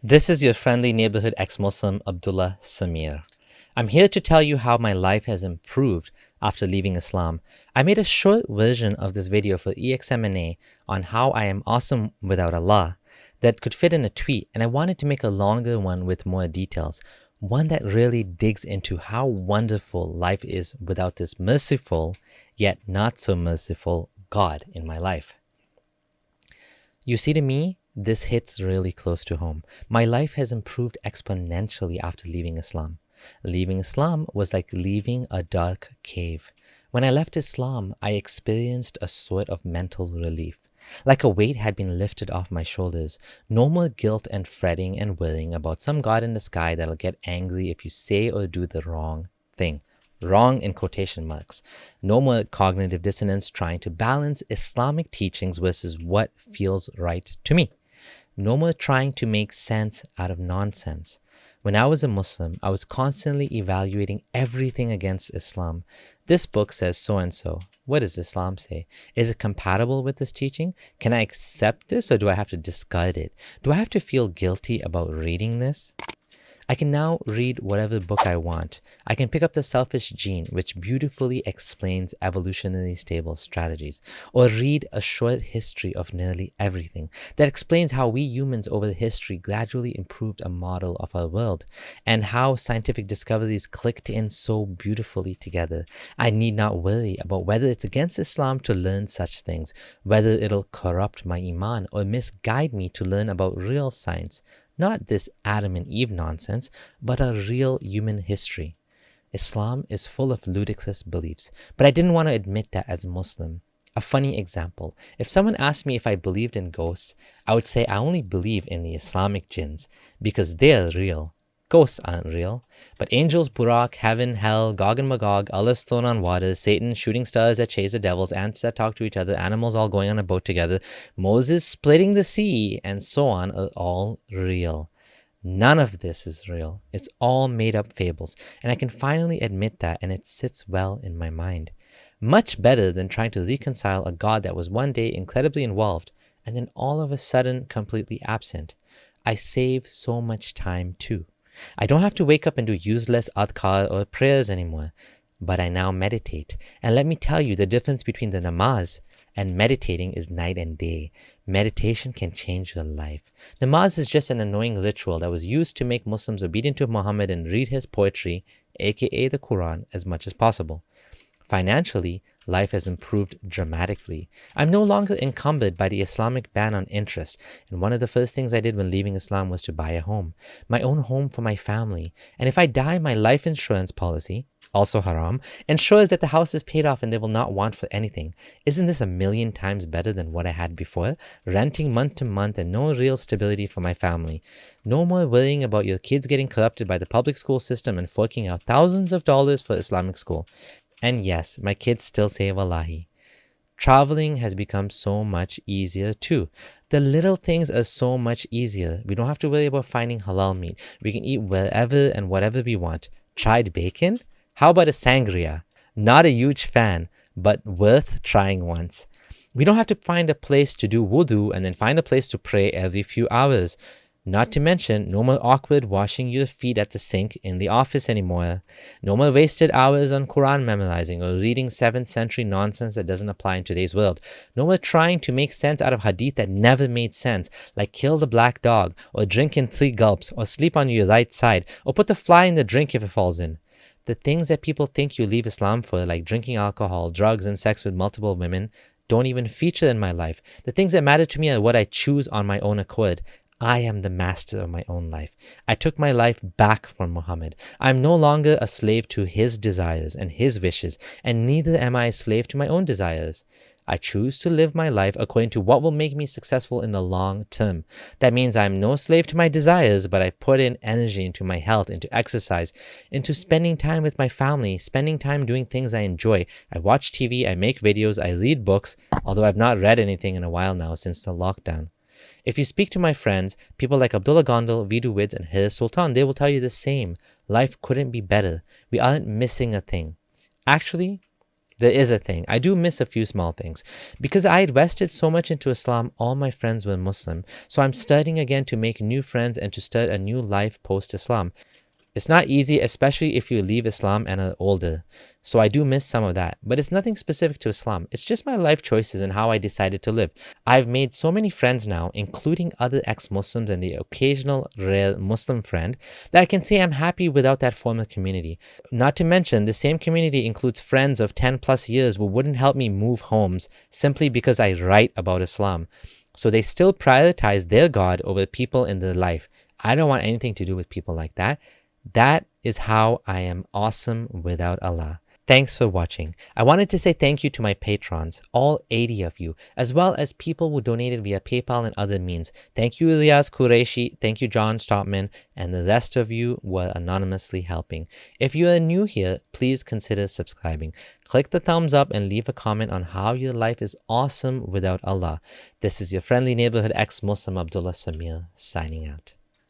This is your friendly neighborhood ex-Muslim Abdullah Samir. I'm here to tell you how my life has improved after leaving Islam. I made a short version of this video for EXMNA on how I am awesome without Allah that could fit in a tweet, and I wanted to make a longer one with more details, one that really digs into how wonderful life is without this merciful yet not so merciful God in my life. You see, to me, this hits really close to home. My life has improved exponentially after leaving Islam. Leaving Islam was like leaving a dark cave. When I left Islam, I experienced a sort of mental relief. Like a weight had been lifted off my shoulders. No more guilt and fretting and worrying about some God in the sky that'll get angry if you say or do the wrong thing. Wrong in quotation marks. No more cognitive dissonance trying to balance Islamic teachings versus what feels right to me. No more trying to make sense out of nonsense. When I was a Muslim, I was constantly evaluating everything against Islam. This book says so and so. What does Islam say? Is it compatible with this teaching? Can I accept this or do I have to discard it? Do I have to feel guilty about reading this? I can now read whatever book I want. I can pick up The Selfish Gene, which beautifully explains evolutionary stable strategies, or read A Short History of Nearly Everything that explains how we humans over history gradually improved a model of our world, and how scientific discoveries clicked in so beautifully together. I need not worry about whether it's against Islam to learn such things, whether it'll corrupt my iman or misguide me to learn about real science. Not this Adam and Eve nonsense, but a real human history. Islam is full of ludicrous beliefs, but I didn't want to admit that as a Muslim. A funny example: if someone asked me if I believed in ghosts, I would say I only believe in the Islamic jinns because they're real. Ghosts aren't real, but angels, Burak, heaven, hell, Gog and Magog, Allah's throne on water, Satan, shooting stars that chase the devils, ants that talk to each other, animals all going on a boat together, Moses splitting the sea, and so on are all real. None of this is real. It's all made up fables, and I can finally admit that, and it sits well in my mind. Much better than trying to reconcile a God that was one day incredibly involved and then all of a sudden completely absent. I save so much time too. I don't have to wake up and do useless adhkar or prayers anymore, but I now meditate. And let me tell you, the difference between the namaz and meditating is night and day. Meditation can change your life. Namaz is just an annoying ritual that was used to make Muslims obedient to Muhammad and read his poetry, aka the Quran, as much as possible. Financially, life has improved dramatically. I'm no longer encumbered by the Islamic ban on interest, and one of the first things I did when leaving Islam was to buy a home, my own home for my family. And if I die, my life insurance policy, also haram, ensures that the house is paid off and they will not want for anything. Isn't this a million times better than what I had before? Renting month to month and no real stability for my family. No more worrying about your kids getting corrupted by the public school system and forking out thousands of dollars for Islamic school. And yes, my kids still say Wallahi. Traveling has become so much easier too. The little things are so much easier. We don't have to worry about finding halal meat. We can eat wherever and whatever we want. Tried bacon? How about a sangria? Not a huge fan, but worth trying once. We don't have to find a place to do wudu and then find a place to pray every few hours. Not to mention, no more awkward washing your feet at the sink in the office anymore. No more wasted hours on Quran memorizing or reading 7th century nonsense that doesn't apply in today's world. No more trying to make sense out of hadith that never made sense, like kill the black dog, or drink in 3 gulps, or sleep on your right side, or put the fly in the drink if it falls in. The things that people think you leave Islam for, like drinking alcohol, drugs, and sex with multiple women, don't even feature in my life. The things that matter to me are what I choose on my own accord. I am the master of my own life. I took my life back from Muhammad. I am no longer a slave to his desires and his wishes, and neither am I a slave to my own desires. I choose to live my life according to what will make me successful in the long term. That means I am no slave to my desires, but I put in energy into my health, into exercise, into spending time with my family, spending time doing things I enjoy. I watch TV, I make videos, I read books, although I've not read anything in a while now since the lockdown. If you speak to my friends, people like Abdullah Gondal, Vidu Wids, and Hirs Sultan, they will tell you the same. Life couldn't be better. We aren't missing a thing. Actually, There is a thing. I do miss a few small things. Because I invested so much into Islam, all my friends were Muslim. So I'm studying again to make new friends and to start a new life post-Islam. It's not easy, especially if you leave Islam and are older. So I do miss some of that. But it's nothing specific to Islam. It's just my life choices and how I decided to live. I've made so many friends now, including other ex-Muslims and the occasional rare Muslim friend, that I can say I'm happy without that formal community. Not to mention, the same community includes friends of 10 plus years who wouldn't help me move homes simply because I write about Islam. So they still prioritize their God over people in their life. I don't want anything to do with people like that. That is how I am awesome without Allah. Thanks for watching. I wanted to say thank you to my patrons, all 80 of you, as well as people who donated via PayPal and other means. Thank you, Ilyas Qureshi. Thank you, John Stopman, and the rest of you who are anonymously helping. If you are new here, please consider subscribing. Click the thumbs up and leave a comment on how your life is awesome without Allah. This is your friendly neighborhood ex-Muslim Abdullah Samir signing out.